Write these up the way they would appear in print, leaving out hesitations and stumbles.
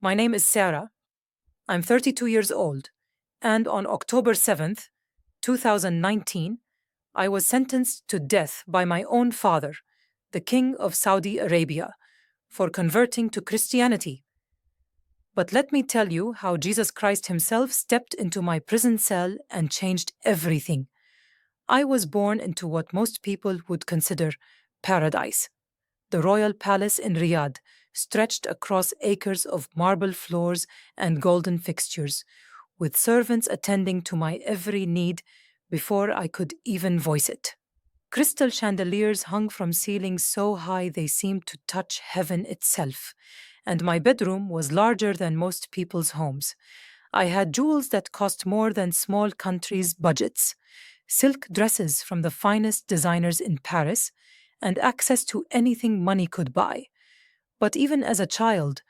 My name is Sarah. I'm 32 years old, and on October 7th, 2019, I was sentenced to death by my own father, the King of Saudi Arabia, for converting to Christianity. But let me tell you how Jesus Christ himself stepped into my prison cell and changed everything. I was born into what most people would consider paradise. The royal palace in Riyadh stretched across acres of marble floors and golden fixtures, with servants attending to my every need before I could even voice it. Crystal chandeliers hung from ceilings so high they seemed to touch heaven itself, and my bedroom was larger than most people's homes. I had jewels that cost more than small countries' budgets, silk dresses from the finest designers in Paris, and access to anything money could buy. But even as a child,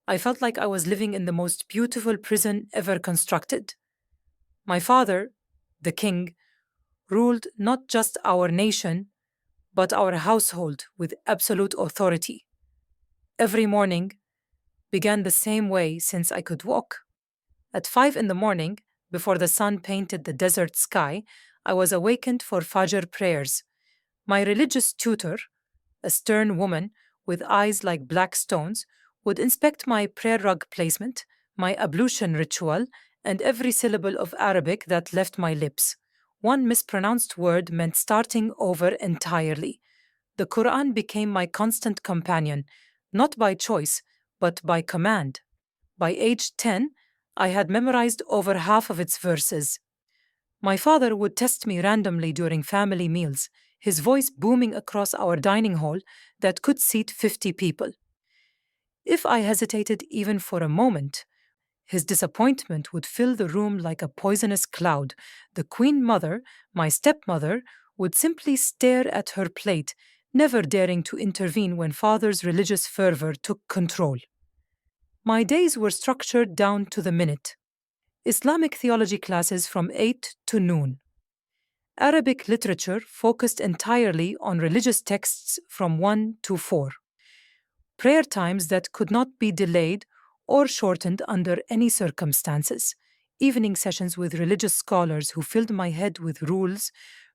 I felt like I was living in the most beautiful prison ever constructed. My father, the king, ruled not just our nation, but our household with absolute authority. Every morning began the same way since I could walk. At 5 in the morning, before the sun painted the desert sky, I was awakened for Fajr prayers. My religious tutor, a stern woman with eyes like black stones, would inspect my prayer rug placement, my ablution ritual, and every syllable of Arabic that left my lips. One mispronounced word meant starting over entirely. The Quran became my constant companion, not by choice, but by command. By age 10, I had memorized over half of its verses. My father would test me randomly during family meals, his voice booming across our dining hall that could seat 50 people. If I hesitated even for a moment, his disappointment would fill the room like a poisonous cloud. The Queen Mother, my stepmother, would simply stare at her plate, never daring to intervene when father's religious fervor took control. My days were structured down to the minute. Islamic theology classes from 8 to noon. Arabic literature focused entirely on religious texts from 1 to 4. Prayer times that could not be delayed or shortened under any circumstances. Evening sessions with religious scholars who filled my head with rules,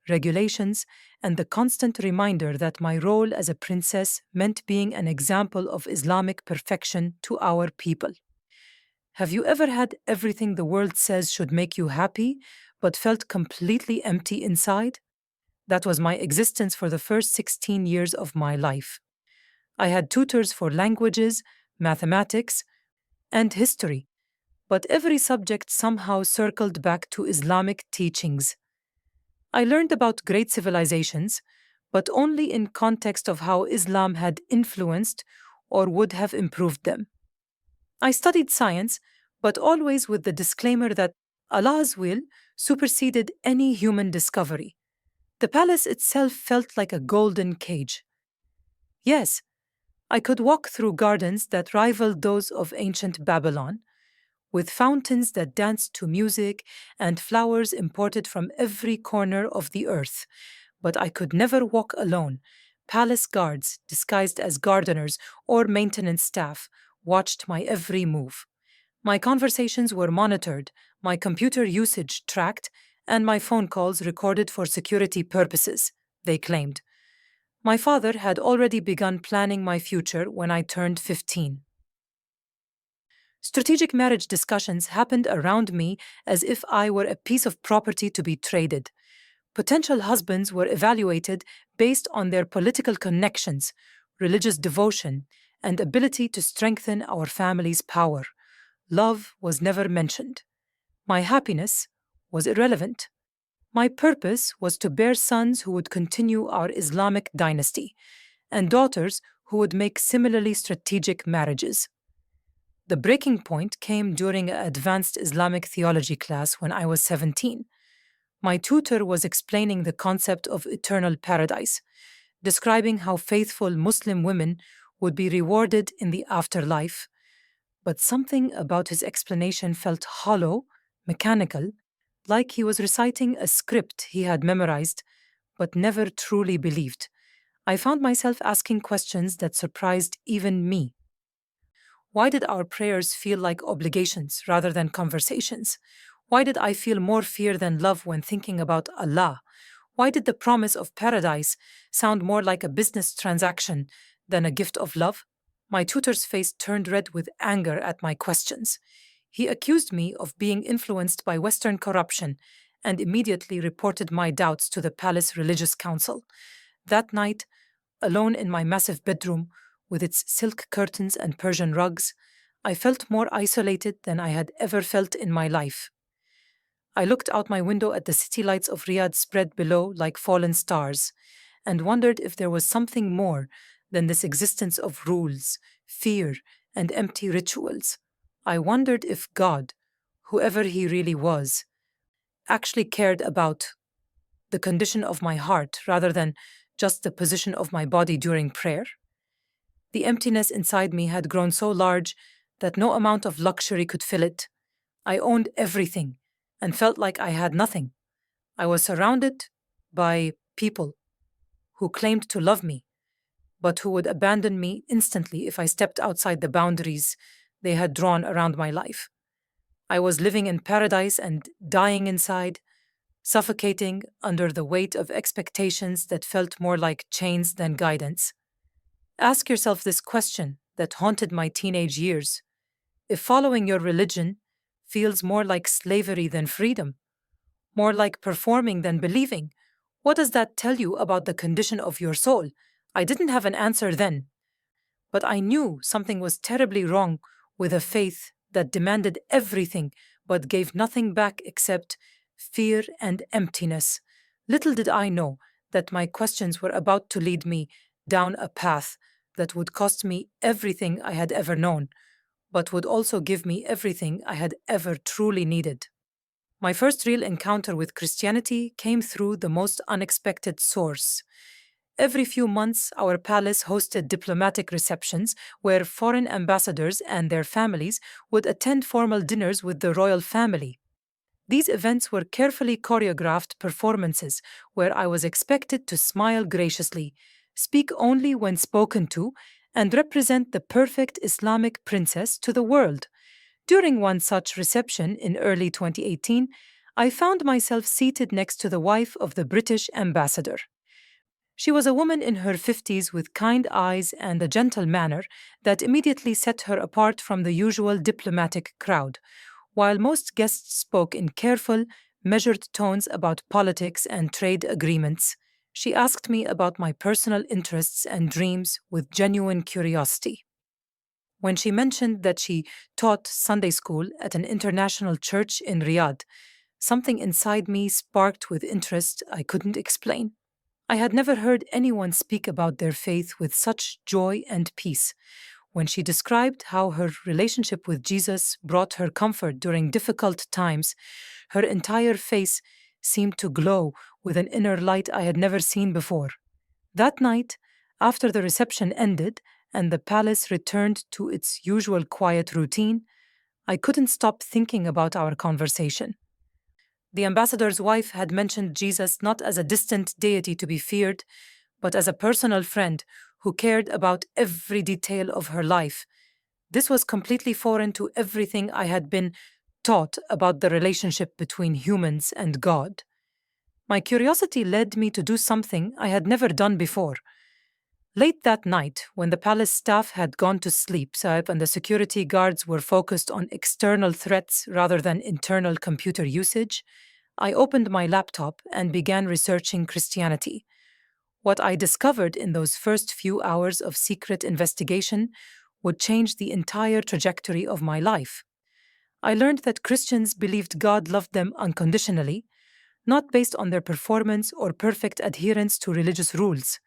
regulations, and the constant reminder that my role as a princess meant being an example of Islamic perfection to our people. Have you ever had everything the world says should make you happy, but felt completely empty inside? That was my existence for the first 16 years of my life. I had tutors for languages, mathematics, and history, but every subject somehow circled back to Islamic teachings. I learned about great civilizations, but only in context of how Islam had influenced or would have improved them. I studied science, but always with the disclaimer that Allah's will superseded any human discovery. The palace itself felt like a golden cage. Yes, I could walk through gardens that rivaled those of ancient Babylon, with fountains that danced to music and flowers imported from every corner of the earth. But I could never walk alone. Palace guards, disguised as gardeners or maintenance staff, watched my every move. My conversations were monitored, my computer usage tracked, and my phone calls recorded for security purposes, they claimed. My father had already begun planning my future when I turned 15. Strategic marriage discussions happened around me as if I were a piece of property to be traded. Potential husbands were evaluated based on their political connections, religious devotion, and ability to strengthen our family's power. Love was never mentioned. My happiness was irrelevant. My purpose was to bear sons who would continue our Islamic dynasty, and daughters who would make similarly strategic marriages. The breaking point came during an advanced Islamic theology class when I was 17. My tutor was explaining the concept of eternal paradise, describing how faithful Muslim women would be rewarded in the afterlife. But something about his explanation felt hollow, mechanical, like he was reciting a script he had memorized but never truly believed. I found myself asking questions that surprised even me. Why did our prayers feel like obligations rather than conversations? Why did I feel more fear than love when thinking about Allah? Why did the promise of paradise sound more like a business transaction than a gift of love? My tutor's face turned red with anger at my questions. He accused me of being influenced by Western corruption and immediately reported my doubts to the palace religious council. That night, alone in my massive bedroom, with its silk curtains and Persian rugs, I felt more isolated than I had ever felt in my life. I looked out my window at the city lights of Riyadh spread below like fallen stars, and wondered if there was something more than this existence of rules, fear, and empty rituals. I wondered if God, whoever he really was, actually cared about the condition of my heart rather than just the position of my body during prayer. The emptiness inside me had grown so large that no amount of luxury could fill it. I owned everything and felt like I had nothing. I was surrounded by people who claimed to love me, but who would abandon me instantly if I stepped outside the boundaries they had drawn around my life. I was living in paradise and dying inside, suffocating under the weight of expectations that felt more like chains than guidance. Ask yourself this question that haunted my teenage years. If following your religion feels more like slavery than freedom, more like performing than believing, what does that tell you about the condition of your soul? I didn't have an answer then, but I knew something was terribly wrong with a faith that demanded everything but gave nothing back except fear and emptiness. Little did I know that my questions were about to lead me down a path that would cost me everything I had ever known, but would also give me everything I had ever truly needed. My first real encounter with Christianity came through the most unexpected source. Every few months, our palace hosted diplomatic receptions where foreign ambassadors and their families would attend formal dinners with the royal family. These events were carefully choreographed performances where I was expected to smile graciously, speak only when spoken to, and represent the perfect Islamic princess to the world. During one such reception in early 2018, I found myself seated next to the wife of the British ambassador. She was a woman in her 50s with kind eyes and a gentle manner that immediately set her apart from the usual diplomatic crowd. While most guests spoke in careful, measured tones about politics and trade agreements, she asked me about my personal interests and dreams with genuine curiosity. When she mentioned that she taught Sunday school at an international church in Riyadh, something inside me sparked with interest I couldn't explain. I had never heard anyone speak about their faith with such joy and peace. When she described how her relationship with Jesus brought her comfort during difficult times, her entire face seemed to glow with an inner light I had never seen before. That night, after the reception ended and the palace returned to its usual quiet routine, I couldn't stop thinking about our conversation. The ambassador's wife had mentioned Jesus not as a distant deity to be feared, but as a personal friend who cared about every detail of her life. This was completely foreign to everything I had been taught about the relationship between humans and God. My curiosity led me to do something I had never done before. Late that night, when the palace staff had gone to sleep, Saib, and the security guards were focused on external threats rather than internal computer usage, I opened my laptop and began researching Christianity. What I discovered in those first few hours of secret investigation would change the entire trajectory of my life. I learned that Christians believed God loved them unconditionally, not based on their performance or perfect adherence to religious rules.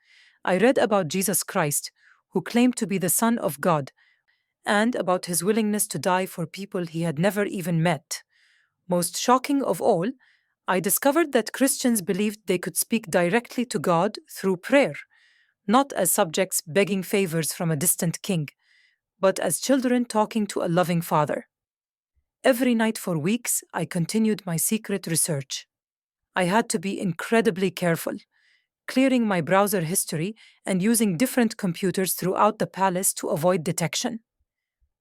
I read about Jesus Christ, who claimed to be the Son of God, and about his willingness to die for people he had never even met. Most shocking of all, I discovered that Christians believed they could speak directly to God through prayer, not as subjects begging favors from a distant king, but as children talking to a loving father. Every night for weeks, I continued my secret research. I had to be incredibly careful, clearing my browser history and using different computers throughout the palace to avoid detection.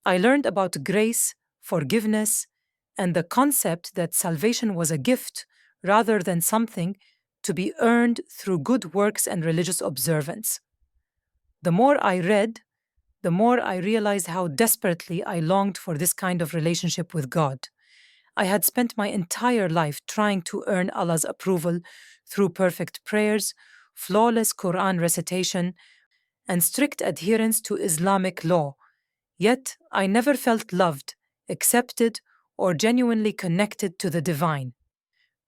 I learned about grace, forgiveness, and the concept that salvation was a gift rather than something to be earned through good works and religious observance. The more I read, the more I realized how desperately I longed for this kind of relationship with God. I had spent my entire life trying to earn Allah's approval through perfect prayers, flawless Quran recitation, and strict adherence to Islamic law. Yet I never felt loved, accepted, or genuinely connected to the divine.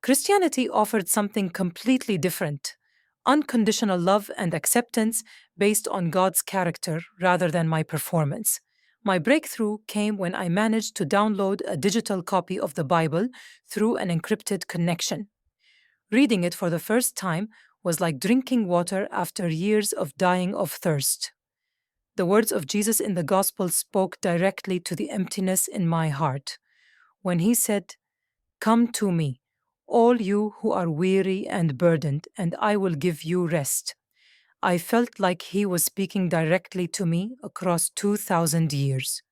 Christianity offered something completely different: unconditional love and acceptance based on God's character rather than my performance. My breakthrough came when I managed to download a digital copy of the Bible through an encrypted connection. Reading it for the first time was like drinking water after years of dying of thirst. The words of Jesus in the Gospel spoke directly to the emptiness in my heart when he said, "Come to me, all you who are weary and burdened, and I will give you rest." I felt like he was speaking directly to me across 2,000 years.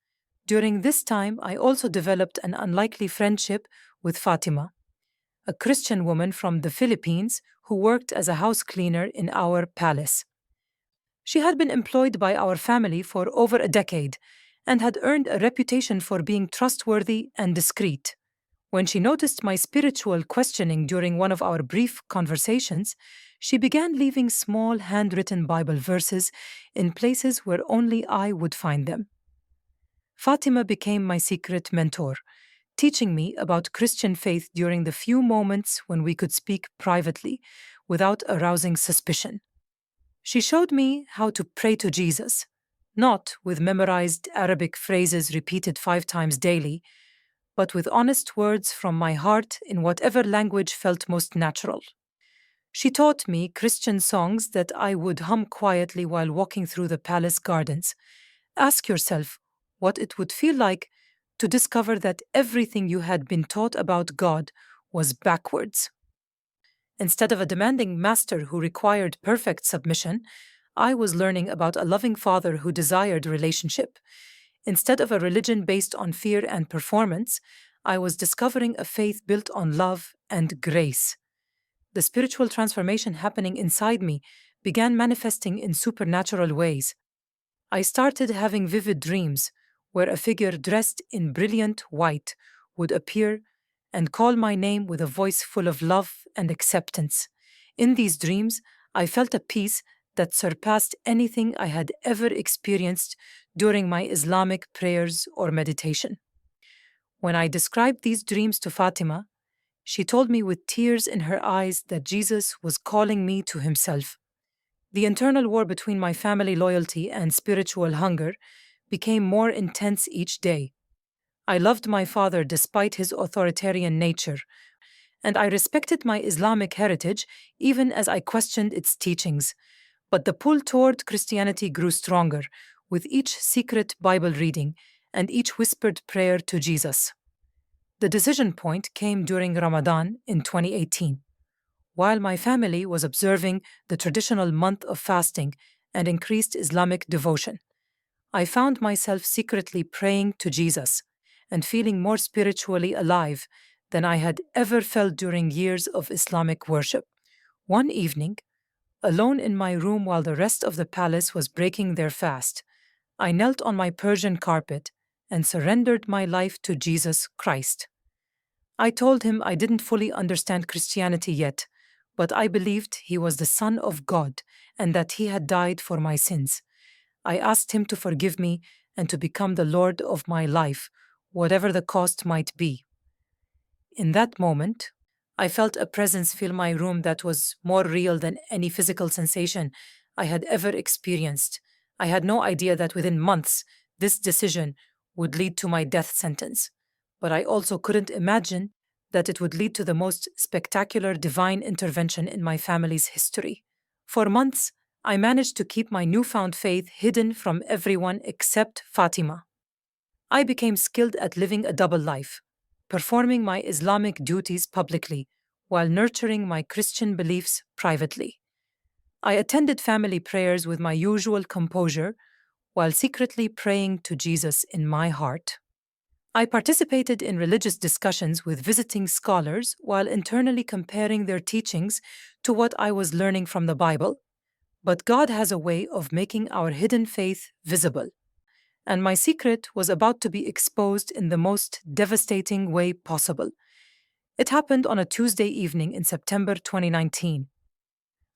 During this time, I also developed an unlikely friendship with Fatima, a Christian woman from the Philippines who worked as a house cleaner in our palace. She had been employed by our family for over a decade and had earned a reputation for being trustworthy and discreet. When she noticed my spiritual questioning during one of our brief conversations, she began leaving small handwritten Bible verses in places where only I would find them. Fatima became my secret mentor, teaching me about Christian faith during the few moments when we could speak privately without arousing suspicion. She showed me how to pray to Jesus, not with memorized Arabic phrases repeated 5 times daily, but with honest words from my heart in whatever language felt most natural. She taught me Christian songs that I would hum quietly while walking through the palace gardens. Ask yourself what it would feel like to discover that everything you had been taught about God was backwards. Instead of a demanding master who required perfect submission, I was learning about a loving father who desired relationship. Instead of a religion based on fear and performance, I was discovering a faith built on love and grace. The spiritual transformation happening inside me began manifesting in supernatural ways. I started having vivid dreams where a figure dressed in brilliant white would appear and call my name with a voice full of love and acceptance. In these dreams, I felt a peace that surpassed anything I had ever experienced during my Islamic prayers or meditation. When I described these dreams to Fatima, she told me with tears in her eyes that Jesus was calling me to himself. The internal war between my family loyalty and spiritual hunger became more intense each day. I loved my father despite his authoritarian nature, and I respected my Islamic heritage even as I questioned its teachings. But the pull toward Christianity grew stronger with each secret Bible reading and each whispered prayer to Jesus. The decision point came during Ramadan in 2018. While my family was observing the traditional month of fasting and increased Islamic devotion, I found myself secretly praying to Jesus and feeling more spiritually alive than I had ever felt during years of Islamic worship. One evening, alone in my room while the rest of the palace was breaking their fast, I knelt on my Persian carpet and surrendered my life to Jesus Christ. I told him I didn't fully understand Christianity yet, but I believed he was the Son of God and that he had died for my sins. I asked him to forgive me and to become the Lord of my life, whatever the cost might be. In that moment, I felt a presence fill my room that was more real than any physical sensation I had ever experienced. I had no idea that within months, this decision would lead to my death sentence, but I also couldn't imagine that it would lead to the most spectacular divine intervention in my family's history. For months, I managed to keep my newfound faith hidden from everyone except Fatima. I became skilled at living a double life, performing my Islamic duties publicly while nurturing my Christian beliefs privately. I attended family prayers with my usual composure while secretly praying to Jesus in my heart. I participated in religious discussions with visiting scholars while internally comparing their teachings to what I was learning from the Bible. But God has a way of making our hidden faith visible, and my secret was about to be exposed in the most devastating way possible. It happened on a Tuesday evening in September 2019.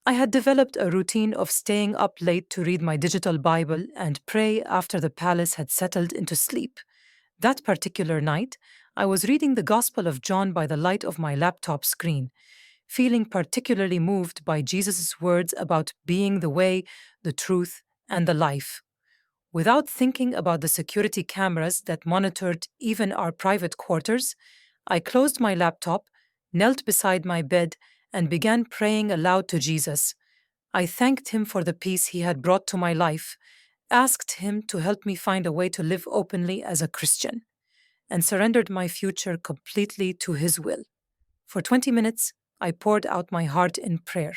I had developed a routine of staying up late to read my digital Bible and pray after the palace had settled into sleep. That particular night, I was reading the Gospel of John by the light of my laptop screen, feeling particularly moved by Jesus' words about being the way, the truth, and the life. Without thinking about the security cameras that monitored even our private quarters, I closed my laptop, knelt beside my bed, and began praying aloud to Jesus. I thanked him for the peace he had brought to my life, asked him to help me find a way to live openly as a Christian, and surrendered my future completely to his will. For 20 minutes, I poured out my heart in prayer,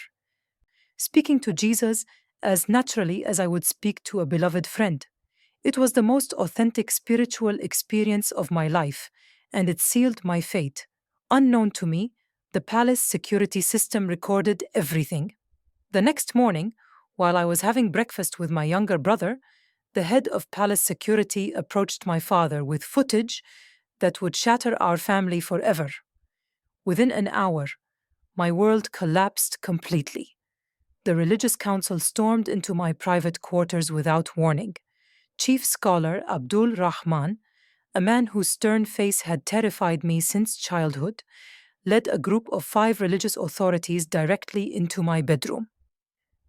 speaking to Jesus as naturally as I would speak to a beloved friend. It was the most authentic spiritual experience of my life, and it sealed my fate. Unknown to me, the palace security system recorded everything. The next morning, while I was having breakfast with my younger brother, the head of palace security approached my father with footage that would shatter our family forever. Within an hour, my world collapsed completely. The religious council stormed into my private quarters without warning. Chief scholar Abdul Rahman, a man whose stern face had terrified me since childhood, led a group of 5 religious authorities directly into my bedroom.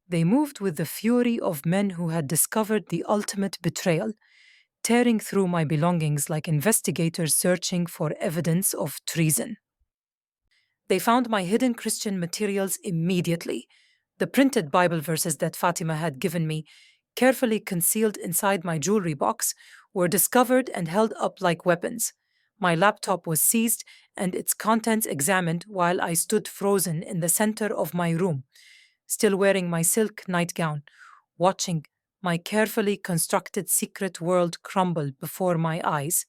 They moved with the fury of men who had discovered the ultimate betrayal, tearing through my belongings like investigators searching for evidence of treason. They found my hidden Christian materials immediately. The printed Bible verses that Fatima had given me, carefully concealed inside my jewelry box, were discovered and held up like weapons. My laptop was seized and its contents examined while I stood frozen in the center of my room, still wearing my silk nightgown, watching my carefully constructed secret world crumble before my eyes.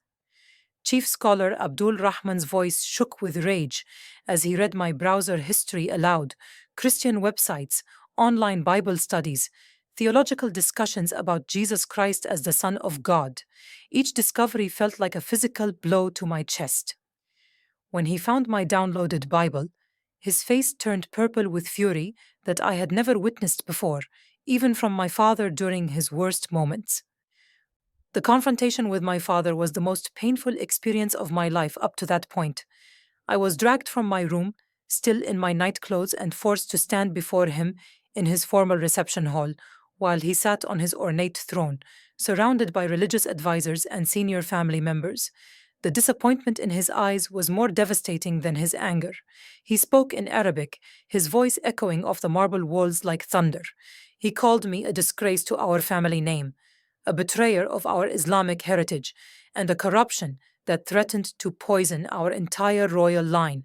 Chief Scholar Abdul Rahman's voice shook with rage as he read my browser history aloud, Christian websites, online Bible studies, theological discussions about Jesus Christ as the Son of God. Each discovery felt like a physical blow to my chest. When he found my downloaded Bible, his face turned purple with fury that I had never witnessed before, even from my father during his worst moments. The confrontation with my father was the most painful experience of my life up to that point. I was dragged from my room, still in my nightclothes, and forced to stand before him in his formal reception hall, while he sat on his ornate throne, surrounded by religious advisors and senior family members. The disappointment in his eyes was more devastating than his anger. He spoke in Arabic, his voice echoing off the marble walls like thunder. He called me a disgrace to our family name, a betrayer of our Islamic heritage, and a corruption that threatened to poison our entire royal line.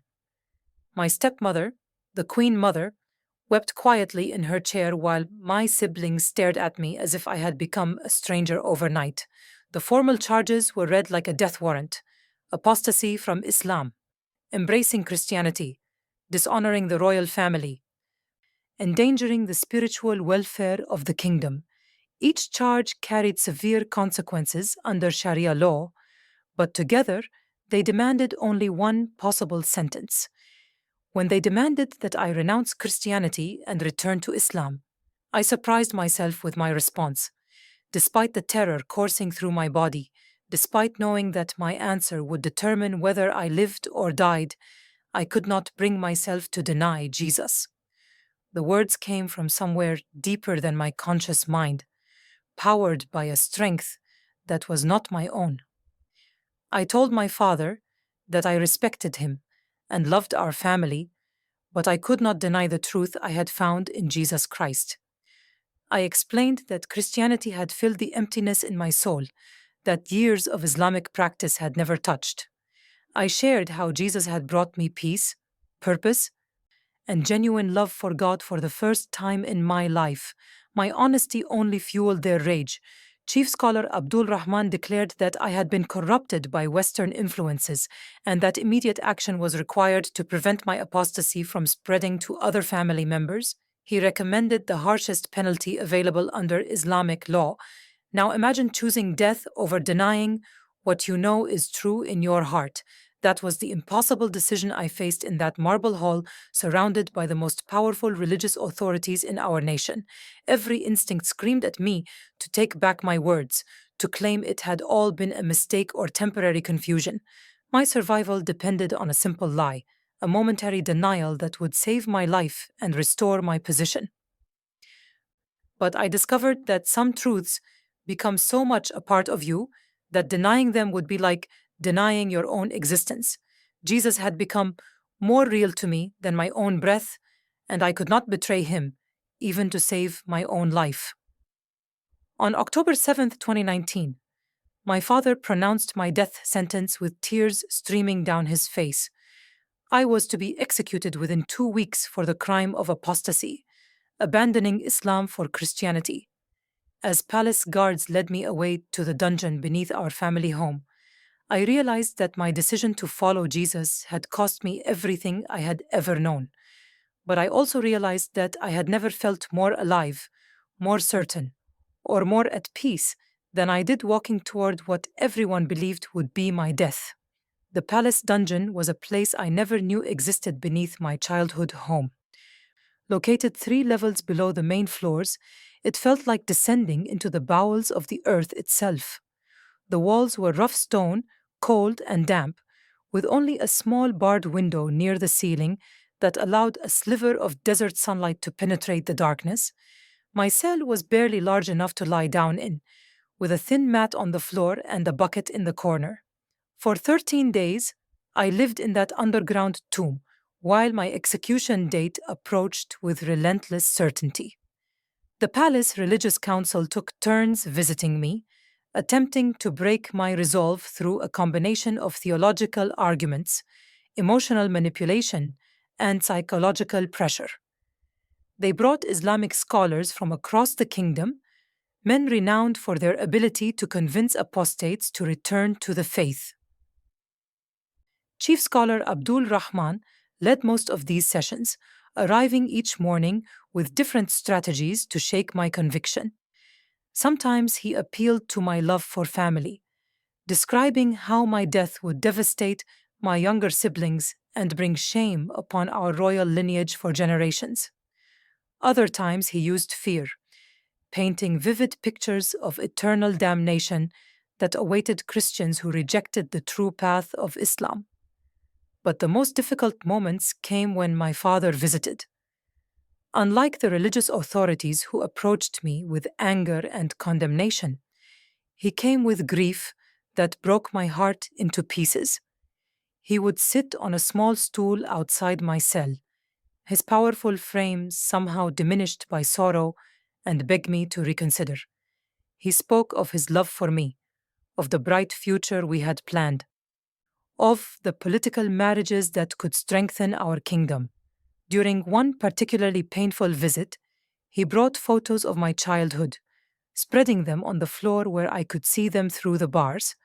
My stepmother, the Queen Mother, wept quietly in her chair while my siblings stared at me as if I had become a stranger overnight. The formal charges were read like a death warrant: apostasy from Islam, embracing Christianity, dishonoring the royal family, endangering the spiritual welfare of the kingdom. Each charge carried severe consequences under Sharia law, but together they demanded only one possible sentence. When they demanded that I renounce Christianity and return to Islam, I surprised myself with my response. Despite the terror coursing through my body, despite knowing that my answer would determine whether I lived or died, I could not bring myself to deny Jesus. The words came from somewhere deeper than my conscious mind, powered by a strength that was not my own. I told my father that I respected him and loved our family, but I could not deny the truth I had found in Jesus Christ. I explained that Christianity had filled the emptiness in my soul that years of Islamic practice had never touched. I shared how Jesus had brought me peace, purpose, and genuine love for God for the first time in my life. My honesty only fueled their rage, Chief scholar Abdul Rahman declared that I had been corrupted by Western influences and that immediate action was required to prevent my apostasy from spreading to other family members. He recommended the harshest penalty available under Islamic law. Now imagine choosing death over denying what you know is true in your heart. That was the impossible decision I faced in that marble hall, surrounded by the most powerful religious authorities in our nation. Every instinct screamed at me to take back my words, to claim it had all been a mistake or temporary confusion. My survival depended on a simple lie, a momentary denial that would save my life and restore my position. But I discovered that some truths become so much a part of you that denying them would be like denying your own existence. Jesus had become more real to me than my own breath, and I could not betray him, even to save my own life. On October 7th, 2019, my father pronounced my death sentence with tears streaming down his face. I was to be executed within 2 weeks for the crime of apostasy, abandoning Islam for Christianity. As palace guards led me away to the dungeon beneath our family home, I realized that my decision to follow Jesus had cost me everything I had ever known. But I also realized that I had never felt more alive, more certain, or more at peace than I did walking toward what everyone believed would be my death. The palace dungeon was a place I never knew existed beneath my childhood home. Located 3 levels below the main floors, it felt like descending into the bowels of the earth itself. The walls were rough stone, cold and damp, with only a small barred window near the ceiling that allowed a sliver of desert sunlight to penetrate the darkness. My cell was barely large enough to lie down in, with a thin mat on the floor and a bucket in the corner. For 13 days, I lived in that underground tomb, while my execution date approached with relentless certainty. The palace religious council took turns visiting me, attempting to break my resolve through a combination of theological arguments, emotional manipulation, and psychological pressure. They brought Islamic scholars from across the kingdom, men renowned for their ability to convince apostates to return to the faith. Chief scholar Abdul Rahman led most of these sessions, arriving each morning with different strategies to shake my conviction. Sometimes he appealed to my love for family, describing how my death would devastate my younger siblings and bring shame upon our royal lineage for generations. Other times he used fear, painting vivid pictures of eternal damnation that awaited Christians who rejected the true path of Islam. But the most difficult moments came when my father visited. Unlike the religious authorities who approached me with anger and condemnation, he came with grief that broke my heart into pieces. He would sit on a small stool outside my cell, his powerful frame somehow diminished by sorrow, and beg me to reconsider. He spoke of his love for me, of the bright future we had planned, of the political marriages that could strengthen our kingdom. During one particularly painful visit, he brought photos of my childhood, spreading them on the floor where I could see them through the bars,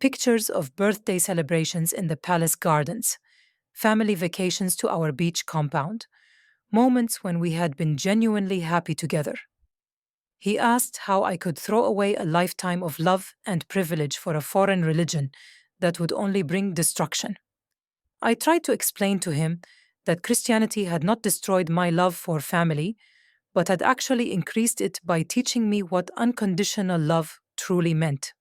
pictures of birthday celebrations in the palace gardens, family vacations to our beach compound, moments when we had been genuinely happy together. He asked how I could throw away a lifetime of love and privilege for a foreign religion that would only bring destruction. I tried to explain to him that Christianity had not destroyed my love for family, but had actually increased it by teaching me what unconditional love truly meant.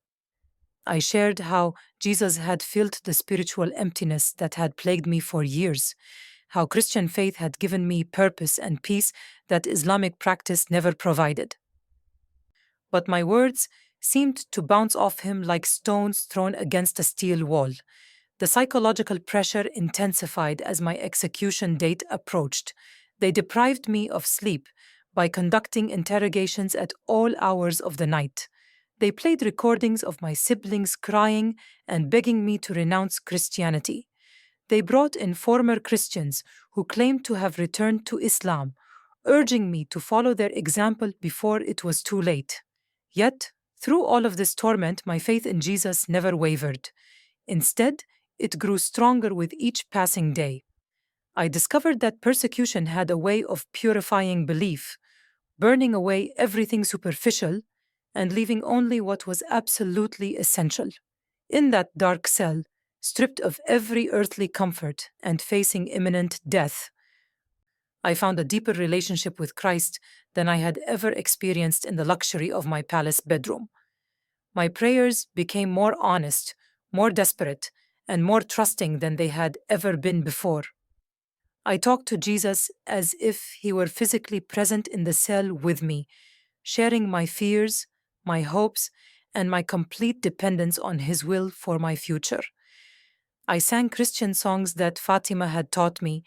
I shared how Jesus had filled the spiritual emptiness that had plagued me for years, how Christian faith had given me purpose and peace that Islamic practice never provided. But my words seemed to bounce off him like stones thrown against a steel wall. The psychological pressure intensified as my execution date approached. They deprived me of sleep by conducting interrogations at all hours of the night. They played recordings of my siblings crying and begging me to renounce Christianity. They brought in former Christians who claimed to have returned to Islam, urging me to follow their example before it was too late. Yet, Through all of this torment, my faith in Jesus never wavered. Instead, it grew stronger with each passing day. I discovered that persecution had a way of purifying belief, burning away everything superficial and leaving only what was absolutely essential. In that dark cell, stripped of every earthly comfort and facing imminent death, I found a deeper relationship with Christ than I had ever experienced in the luxury of my palace bedroom. My prayers became more honest, more desperate, and more trusting than they had ever been before. I talked to Jesus as if he were physically present in the cell with me, sharing my fears, my hopes, and my complete dependence on his will for my future. I sang Christian songs that Fatima had taught me,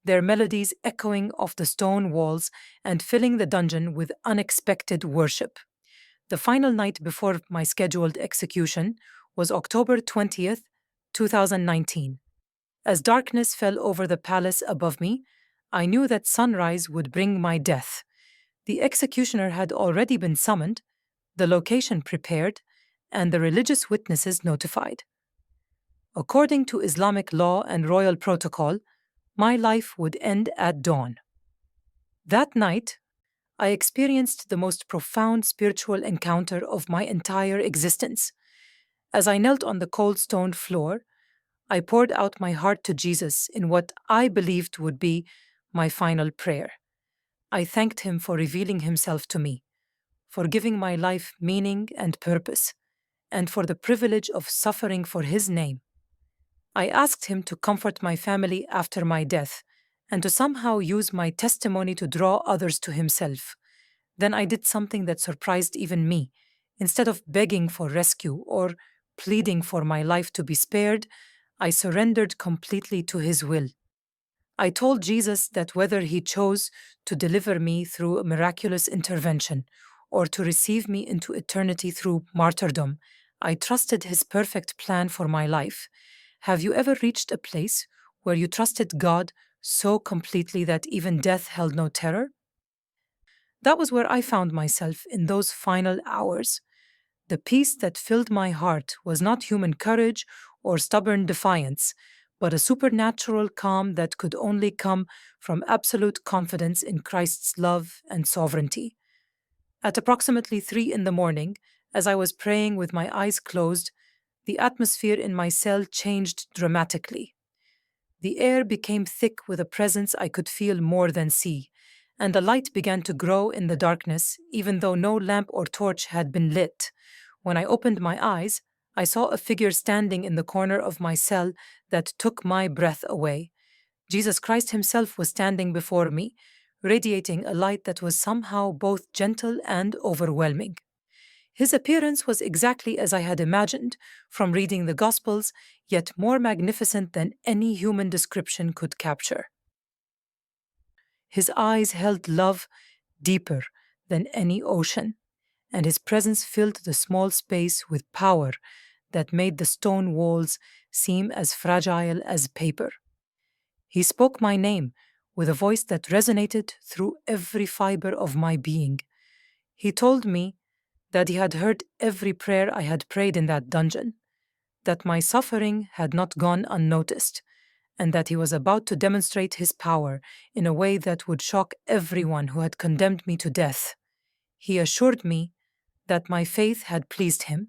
their melodies echoing off the stone walls and filling the dungeon with unexpected worship. The final night before my scheduled execution was October 20th, 2019. As darkness fell over the palace above me, I knew that sunrise would bring my death. The executioner had already been summoned, the location prepared, and the religious witnesses notified. According to Islamic law and royal protocol, my life would end at dawn. That night, I experienced the most profound spiritual encounter of my entire existence. As I knelt on the cold stone floor, I poured out my heart to Jesus in what I believed would be my final prayer. I thanked him for revealing himself to me, for giving my life meaning and purpose, and for the privilege of suffering for his name. I asked him to comfort my family after my death and to somehow use my testimony to draw others to himself. Then I did something that surprised even me. Instead of begging for rescue or pleading for my life to be spared, I surrendered completely to his will. I told Jesus that whether he chose to deliver me through a miraculous intervention or to receive me into eternity through martyrdom, I trusted his perfect plan for my life. Have you ever reached a place where you trusted God so completely that even death held no terror? That was where I found myself in those final hours. The peace that filled my heart was not human courage or stubborn defiance, but a supernatural calm that could only come from absolute confidence in Christ's love and sovereignty. At approximately 3 in the morning, as I was praying with my eyes closed, the atmosphere in my cell changed dramatically. The air became thick with a presence I could feel more than see, and a light began to grow in the darkness, even though no lamp or torch had been lit. When I opened my eyes, I saw a figure standing in the corner of my cell that took my breath away. Jesus Christ himself was standing before me, radiating a light that was somehow both gentle and overwhelming. His appearance was exactly as I had imagined from reading the Gospels, yet more magnificent than any human description could capture. His eyes held love deeper than any ocean, and his presence filled the small space with power that made the stone walls seem as fragile as paper. He spoke my name with a voice that resonated through every fiber of my being. He told me that he had heard every prayer I had prayed in that dungeon, that my suffering had not gone unnoticed, and that he was about to demonstrate his power in a way that would shock everyone who had condemned me to death. He assured me that my faith had pleased him,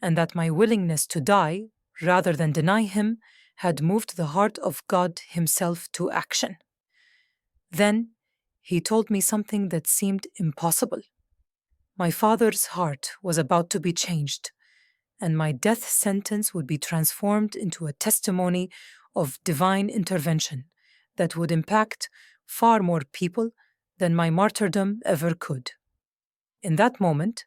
and that my willingness to die, rather than deny him, had moved the heart of God himself to action. Then he told me something that seemed impossible. My father's heart was about to be changed, and my death sentence would be transformed into a testimony of divine intervention that would impact far more people than my martyrdom ever could. In that moment,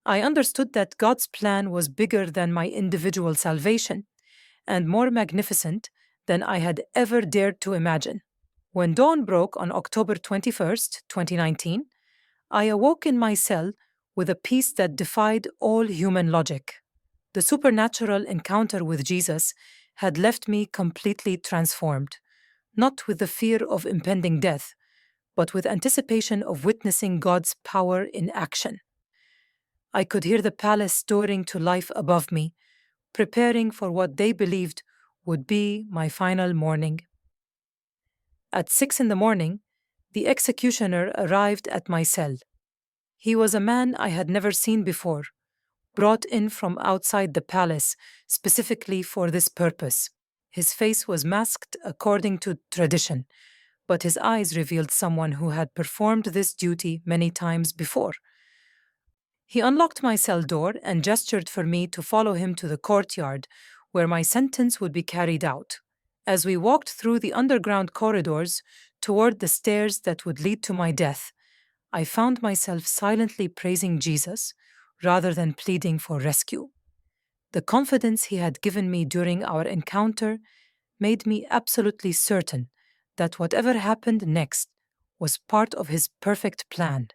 I understood that God's plan was bigger than my individual salvation and more magnificent than I had ever dared to imagine. When dawn broke on October 21st, 2019, I awoke in my cell with a peace that defied all human logic. The supernatural encounter with Jesus had left me completely transformed, not with the fear of impending death, but with anticipation of witnessing God's power in action. I could hear the palace stirring to life above me, preparing for what they believed would be my final morning. At 6 in the morning, the executioner arrived at my cell. He was a man I had never seen before, brought in from outside the palace specifically for this purpose. His face was masked according to tradition, but his eyes revealed someone who had performed this duty many times before. He unlocked my cell door and gestured for me to follow him to the courtyard where my sentence would be carried out. As we walked through the underground corridors toward the stairs that would lead to my death, I found myself silently praising Jesus rather than pleading for rescue. The confidence he had given me during our encounter made me absolutely certain that whatever happened next was part of his perfect plan.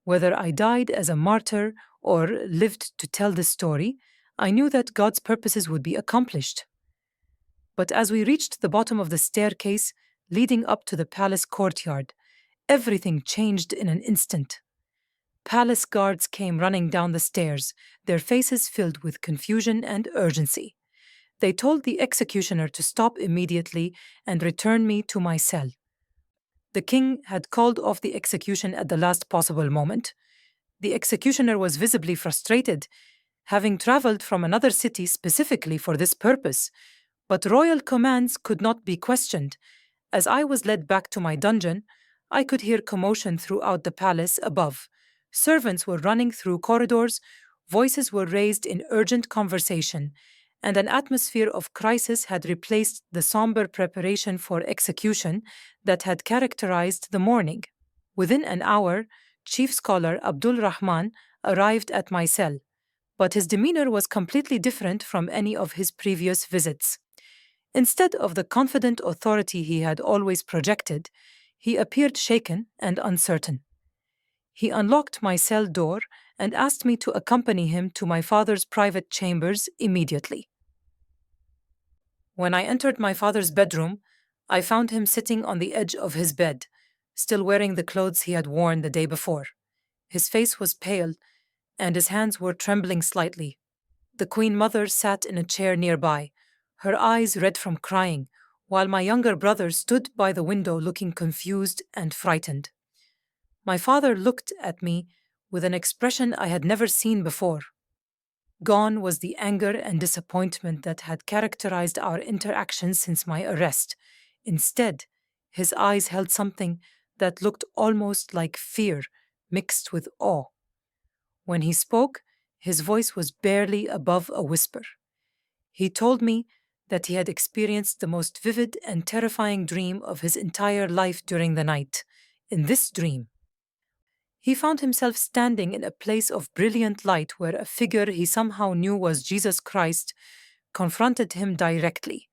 Whether I died as a martyr or lived to tell this story, I knew that God's purposes would be accomplished. But as we reached the bottom of the staircase leading up to the palace courtyard, everything changed in an instant. Palace guards came running down the stairs, their faces filled with confusion and urgency. They told the executioner to stop immediately and return me to my cell. The king had called off the execution at the last possible moment. The executioner was visibly frustrated, having traveled from another city specifically for this purpose, but royal commands could not be questioned. As I was led back to my dungeon, I could hear commotion throughout the palace above. Servants were running through corridors, voices were raised in urgent conversation, and an atmosphere of crisis had replaced the somber preparation for execution that had characterized the morning. Within an hour, Chief Scholar Abdul Rahman arrived at my cell, but his demeanor was completely different from any of his previous visits. Instead of the confident authority he had always projected, he appeared shaken and uncertain. He unlocked my cell door and asked me to accompany him to my father's private chambers immediately. When I entered my father's bedroom, I found him sitting on the edge of his bed, still wearing the clothes he had worn the day before. His face was pale, and his hands were trembling slightly. The Queen Mother sat in a chair nearby, her eyes red from crying, while my younger brother stood by the window looking confused and frightened. My father looked at me with an expression I had never seen before. Gone was the anger and disappointment that had characterized our interactions since my arrest. Instead, his eyes held something that looked almost like fear mixed with awe. When he spoke, his voice was barely above a whisper. He told me that he had experienced the most vivid and terrifying dream of his entire life during the night. In this dream, he found himself standing in a place of brilliant light where a figure he somehow knew was Jesus Christ confronted him directly.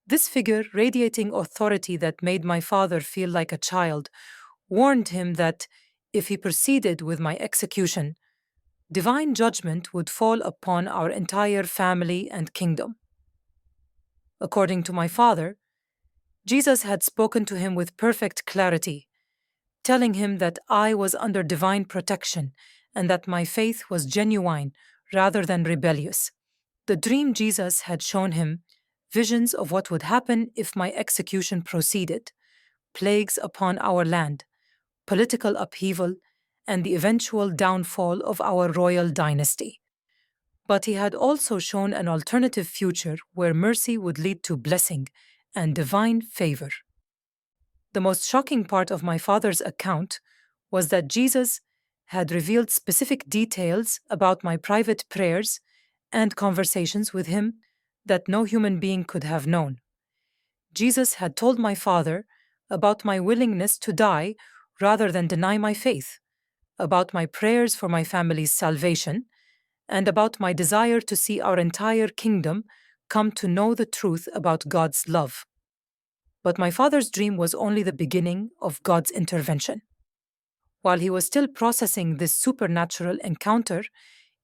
This figure, radiating authority that made my father feel like a child, warned him that if he proceeded with my execution, divine judgment would fall upon our entire family and kingdom. According to my father, Jesus had spoken to him with perfect clarity, telling him that I was under divine protection and that my faith was genuine rather than rebellious. The dream Jesus had shown him visions of what would happen if my execution proceeded, plagues upon our land, political upheaval, and the eventual downfall of our royal dynasty. But he had also shown an alternative future where mercy would lead to blessing and divine favor. The most shocking part of my father's account was that Jesus had revealed specific details about my private prayers and conversations with him that no human being could have known. Jesus had told my father about my willingness to die rather than deny my faith, about my prayers for my family's salvation, and about my desire to see our entire kingdom come to know the truth about God's love. But my father's dream was only the beginning of God's intervention. While he was still processing this supernatural encounter,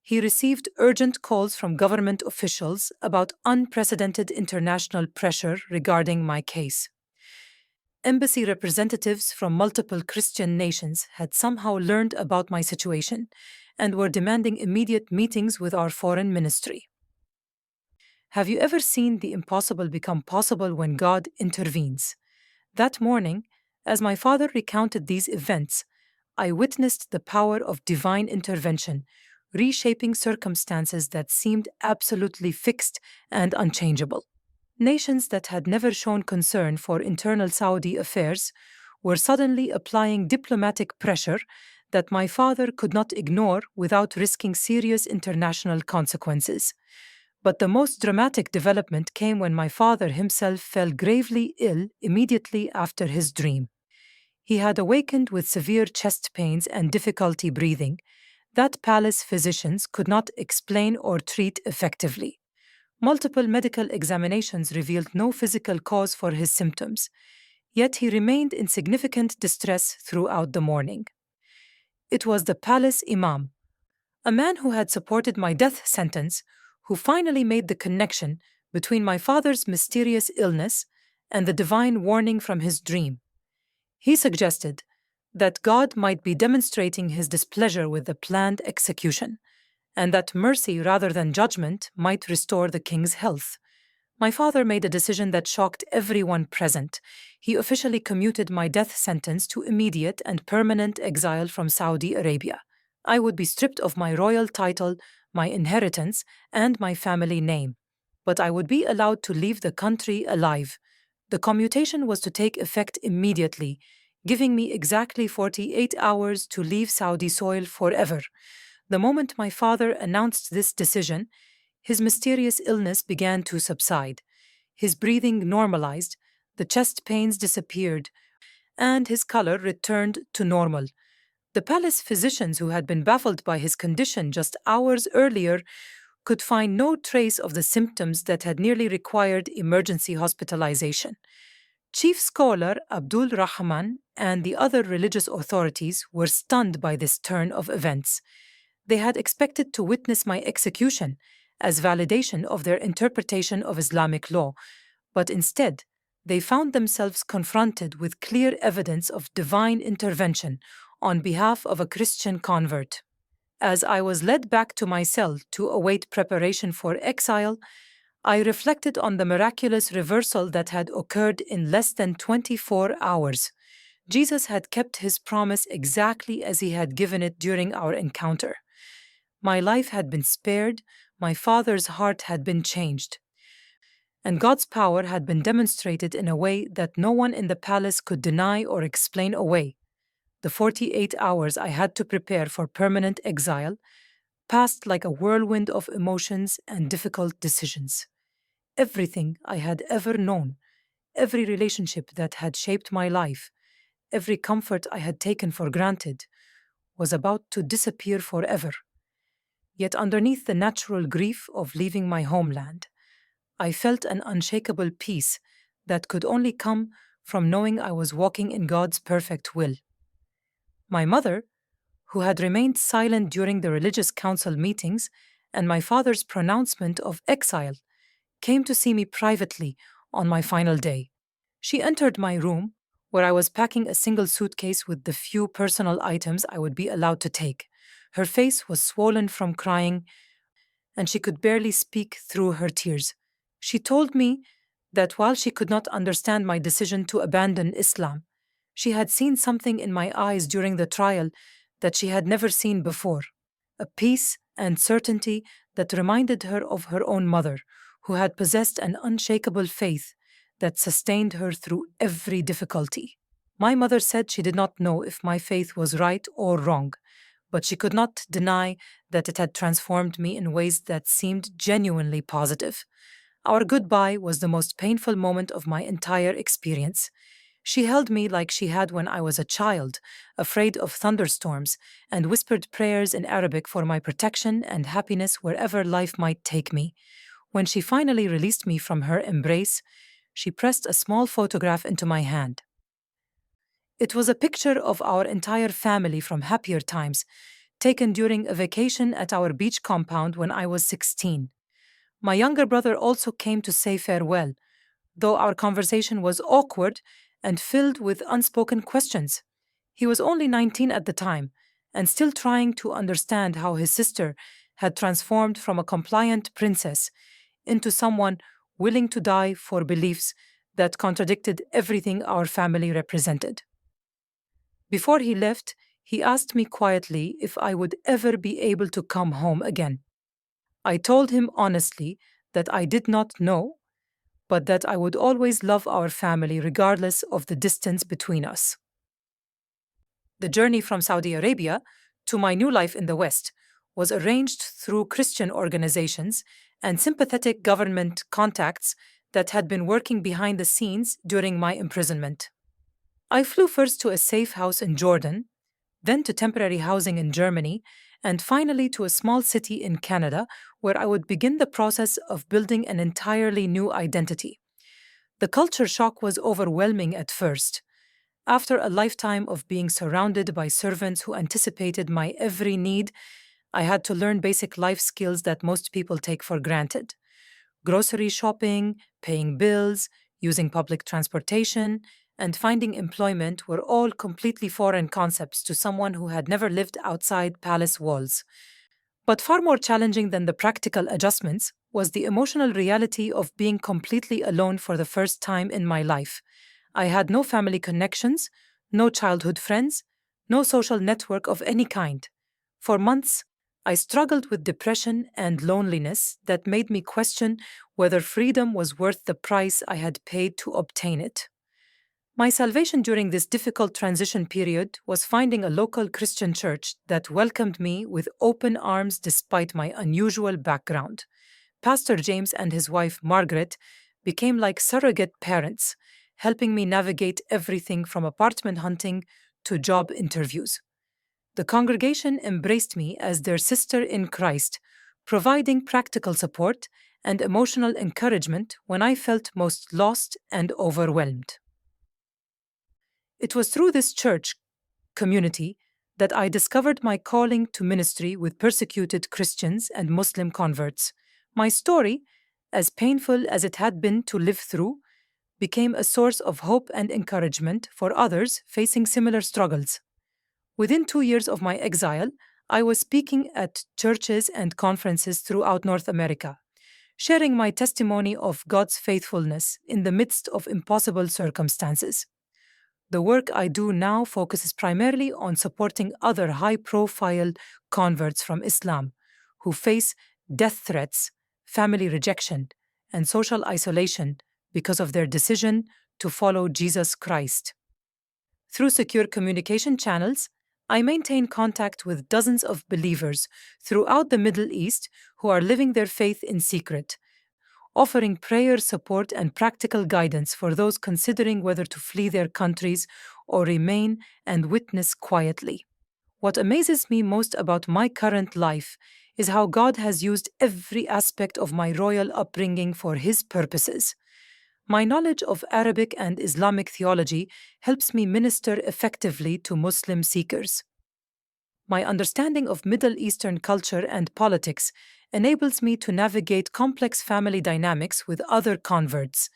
he received urgent calls from government officials about unprecedented international pressure regarding my case. Embassy representatives from multiple Christian nations had somehow learned about my situation and were demanding immediate meetings with our foreign ministry. Have you ever seen the impossible become possible when God intervenes? That morning, as my father recounted these events, I witnessed the power of divine intervention, reshaping circumstances that seemed absolutely fixed and unchangeable. Nations that had never shown concern for internal Saudi affairs were suddenly applying diplomatic pressure that my father could not ignore without risking serious international consequences. But the most dramatic development came when my father himself fell gravely ill immediately after his dream. He had awakened with severe chest pains and difficulty breathing that palace physicians could not explain or treat effectively. Multiple medical examinations revealed no physical cause for his symptoms, yet he remained in significant distress throughout the morning. It was the palace imam, a man who had supported my death sentence, who finally made the connection between my father's mysterious illness and the divine warning from his dream. He suggested that God might be demonstrating his displeasure with the planned execution, and that mercy rather than judgment might restore the king's health. My father made a decision that shocked everyone present. He officially commuted my death sentence to immediate and permanent exile from Saudi Arabia. I would be stripped of my royal title, my inheritance, and my family name. But I would be allowed to leave the country alive. The commutation was to take effect immediately, giving me exactly 48 hours to leave Saudi soil forever. The moment my father announced this decision, his mysterious illness began to subside. His breathing normalized, the chest pains disappeared, and his color returned to normal. The palace physicians, who had been baffled by his condition just hours earlier, could find no trace of the symptoms that had nearly required emergency hospitalization. Chief scholar Abdul Rahman and the other religious authorities were stunned by this turn of events. They had expected to witness my execution as validation of their interpretation of Islamic law, but instead, they found themselves confronted with clear evidence of divine intervention on behalf of a Christian convert. As I was led back to my cell to await preparation for exile, I reflected on the miraculous reversal that had occurred in less than 24 hours. Jesus had kept his promise exactly as he had given it during our encounter. My life had been spared, my father's heart had been changed, and God's power had been demonstrated in a way that no one in the palace could deny or explain away. The 48 hours I had to prepare for permanent exile passed like a whirlwind of emotions and difficult decisions. Everything I had ever known, every relationship that had shaped my life, every comfort I had taken for granted, was about to disappear forever. Yet underneath the natural grief of leaving my homeland, I felt an unshakable peace that could only come from knowing I was walking in God's perfect will. My mother, who had remained silent during the religious council meetings and my father's pronouncement of exile, came to see me privately on my final day. She entered my room, where I was packing a single suitcase with the few personal items I would be allowed to take. Her face was swollen from crying, and she could barely speak through her tears. She told me that while she could not understand my decision to abandon Islam, she had seen something in my eyes during the trial that she had never seen before, a peace and certainty that reminded her of her own mother, who had possessed an unshakable faith that sustained her through every difficulty. My mother said she did not know if my faith was right or wrong, but she could not deny that it had transformed me in ways that seemed genuinely positive. Our goodbye was the most painful moment of my entire experience. She held me like she had when I was a child, afraid of thunderstorms, and whispered prayers in Arabic for my protection and happiness wherever life might take me. When she finally released me from her embrace, she pressed a small photograph into my hand. It was a picture of our entire family from happier times, taken during a vacation at our beach compound when I was 16. My younger brother also came to say farewell, though our conversation was awkward and filled with unspoken questions. He was only 19 at the time and still trying to understand how his sister had transformed from a compliant princess into someone willing to die for beliefs that contradicted everything our family represented. Before he left, he asked me quietly if I would ever be able to come home again. I told him honestly that I did not know, but that I would always love our family regardless of the distance between us. The journey from Saudi Arabia to my new life in the West was arranged through Christian organizations and sympathetic government contacts that had been working behind the scenes during my imprisonment. I flew first to a safe house in Jordan, then to temporary housing in Germany, and finally to a small city in Canada where I would begin the process of building an entirely new identity. The culture shock was overwhelming at first. After a lifetime of being surrounded by servants who anticipated my every need, I had to learn basic life skills that most people take for granted. Grocery shopping, paying bills, using public transportation, and finding employment were all completely foreign concepts to someone who had never lived outside palace walls. But far more challenging than the practical adjustments was the emotional reality of being completely alone for the first time in my life. I had no family connections, no childhood friends, no social network of any kind. For months, I struggled with depression and loneliness that made me question whether freedom was worth the price I had paid to obtain it. My salvation during this difficult transition period was finding a local Christian church that welcomed me with open arms despite my unusual background. Pastor James and his wife Margaret became like surrogate parents, helping me navigate everything from apartment hunting to job interviews. The congregation embraced me as their sister in Christ, providing practical support and emotional encouragement when I felt most lost and overwhelmed. It was through this church community that I discovered my calling to ministry with persecuted Christians and Muslim converts. My story, as painful as it had been to live through, became a source of hope and encouragement for others facing similar struggles. Within 2 years of my exile, I was speaking at churches and conferences throughout North America, sharing my testimony of God's faithfulness in the midst of impossible circumstances. The work I do now focuses primarily on supporting other high profile converts from Islam who face death threats, family rejection, and social isolation because of their decision to follow Jesus Christ. Through secure communication channels, I maintain contact with dozens of believers throughout the Middle East who are living their faith in secret, offering prayer support and practical guidance for those considering whether to flee their countries or remain and witness quietly. What amazes me most about my current life is how God has used every aspect of my royal upbringing for His purposes. My knowledge of Arabic and Islamic theology helps me minister effectively to Muslim seekers. My understanding of Middle Eastern culture and politics enables me to navigate complex family dynamics with other converts.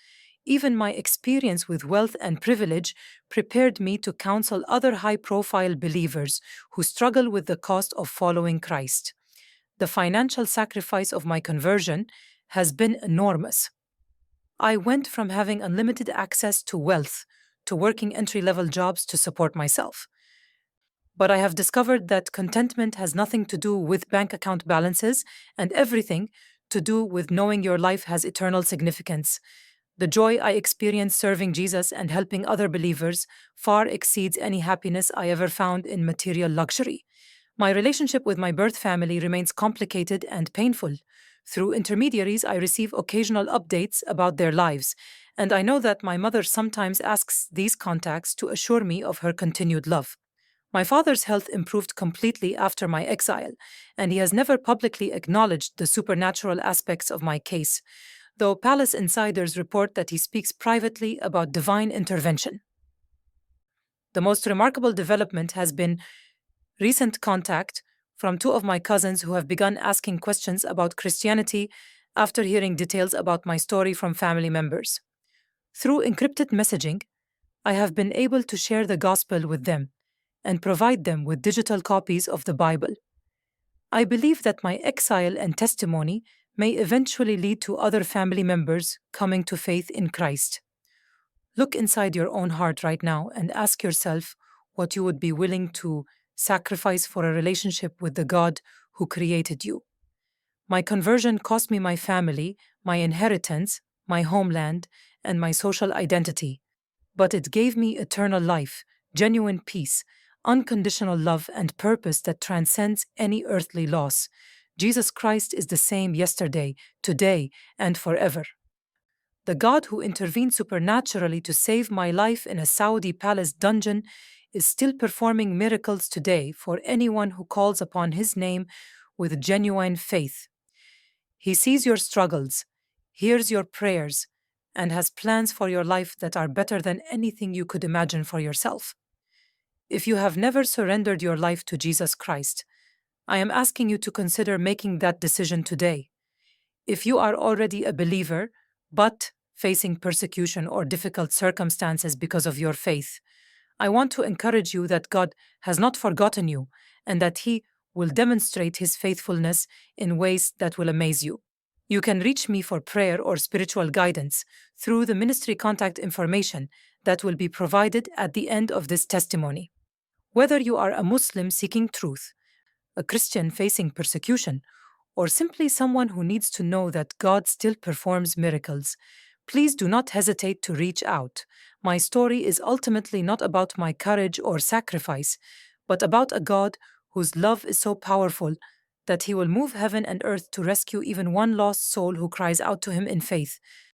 Even my experience with wealth and privilege prepared me to counsel other high profile believers who struggle with the cost of following Christ. The financial sacrifice of my conversion has been enormous. I went from having unlimited access to wealth to working entry level jobs to support myself. But I have discovered that contentment has nothing to do with bank account balances and everything to do with knowing your life has eternal significance. The joy I experience serving Jesus and helping other believers far exceeds any happiness I ever found in material luxury. My relationship with my birth family remains complicated and painful. Through intermediaries, I receive occasional updates about their lives, and I know that my mother sometimes asks these contacts to assure me of her continued love. My father's health improved completely after my exile, and he has never publicly acknowledged the supernatural aspects of my case, though palace insiders report that he speaks privately about divine intervention. The most remarkable development has been recent contact from two of my cousins who have begun asking questions about Christianity after hearing details about my story from family members. Through encrypted messaging, I have been able to share the gospel with them and provide them with digital copies of the Bible. I believe that my exile and testimony may eventually lead to other family members coming to faith in Christ. Look inside your own heart right now and ask yourself what you would be willing to sacrifice for a relationship with the God who created you. My conversion cost me my family, my inheritance, my homeland, and my social identity, but it gave me eternal life, genuine peace, unconditional love, and purpose that transcends any earthly loss. Jesus Christ is the same yesterday, today, and forever. The God who intervened supernaturally to save my life in a Saudi palace dungeon is still performing miracles today for anyone who calls upon his name with genuine faith. He sees your struggles, hears your prayers, and has plans for your life that are better than anything you could imagine for yourself. If you have never surrendered your life to Jesus Christ, I am asking you to consider making that decision today. If you are already a believer, but facing persecution or difficult circumstances because of your faith, I want to encourage you that God has not forgotten you and that He will demonstrate His faithfulness in ways that will amaze you. You can reach me for prayer or spiritual guidance through the ministry contact information that will be provided at the end of this testimony. Whether you are a Muslim seeking truth, a Christian facing persecution, or simply someone who needs to know that God still performs miracles, please do not hesitate to reach out. My story is ultimately not about my courage or sacrifice, but about a God whose love is so powerful that He will move heaven and earth to rescue even one lost soul who cries out to Him in faith.